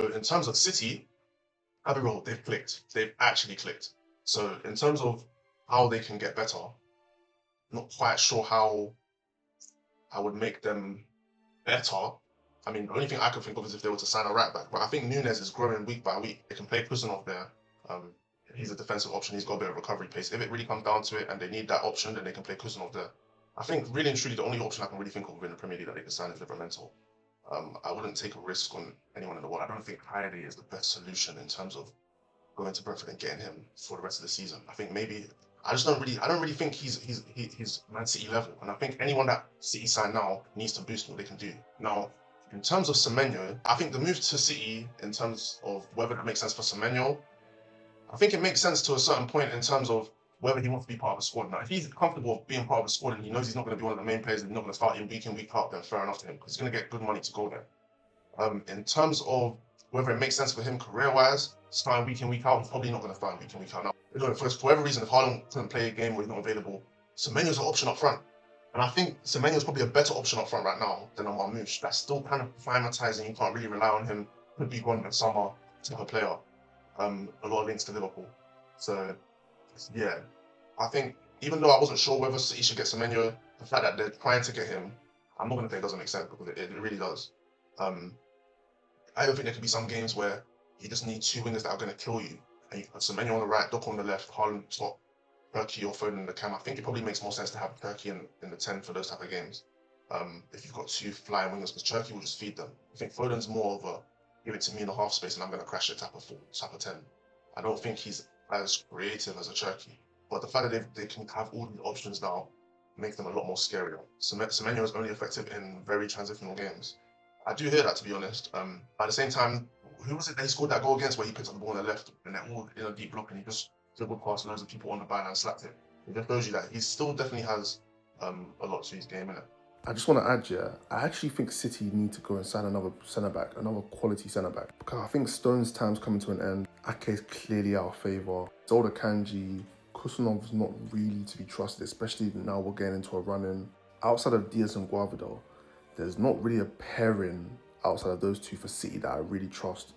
in terms of City, I'll be real, they've clicked. They've actually clicked. So in terms of how they can get better, not quite sure how I would make them better. I mean, the only thing I could think of is if they were to sign a right back. But I think Nunes is growing week by week. They can play Kusanov there. He's a defensive option. He's got a bit of recovery pace. If it really comes down to it and they need that option, then they can play Kusanov there. I think really and truly the only option I can really think of in the Premier League that they can sign is Livramento. I wouldn't take a risk on anyone in the world. I don't think Haide is the best solution in terms of going to Brentford and getting him for the rest of the season. I think maybe I don't really think he's Man City level. And I think anyone that City signed now needs to boost what they can do. Now, in terms of Semenyo, I think the move to City in terms of whether that makes sense for Semenyo, I think it makes sense to a certain point in terms of whether he wants to be part of the squad. Now, if he's comfortable being part of the squad and he knows he's not going to be one of the main players and he's not going to start in, week out, then fair enough to him because he's going to get good money to go there. In terms of whether it makes sense for him career-wise, starting week in, week out, he's probably not going to start week in, week out. Now, for whatever reason, if Haaland couldn't play a game where he's not available, Semenyo's an option up front. And I think Semenyo's probably a better option up front right now than a Marmoush. That's still kind of climatizing. You can't really rely on him. Could be gone in summer type of player. A lot of links to Liverpool. So, yeah. I think, even though I wasn't sure whether City should get Semenyo, the fact that they're trying to get him, I'm not going to say it doesn't make sense because it really does. I don't think there could be some games where you just need two wingers that are going to kill you. And you put Semenyo on the right, Doku on the left, Haaland top, Turkey or Foden in the cam. I think it probably makes more sense to have Turkey in the 10 for those type of games. If you've got two flying wingers, because Turkey will just feed them. I think Foden's more of a give it to me in the half space and I'm going to crash it type of 10. I don't think he's as creative as a Turkey. But the fact that they can have all these options now make them a lot more scarier. Semenyo is only effective in very transitional games. I do hear that, to be honest. At the same time, who was it that he scored that goal against where he picked up the ball on the left and they're all in a deep block and he just dribbled past loads of people on the byline and slapped it? It just shows you that he still definitely has a lot to his game, innit? I just want to add, yeah, I actually think City need to go and sign another centre-back, another quality centre-back. Because I think Stone's time's coming to an end. Ake's clearly out of favour. Zolda Kanji, Kusanov's not really to be trusted, especially now we're getting into a run-in. Outside of Diaz and Guavidó, there's not really a pairing outside of those two for City that I really trust.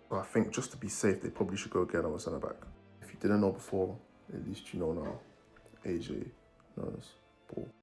So I think just to be safe, they probably should go get another centre-back. If you didn't know before, at least you know now. AJ knows ball.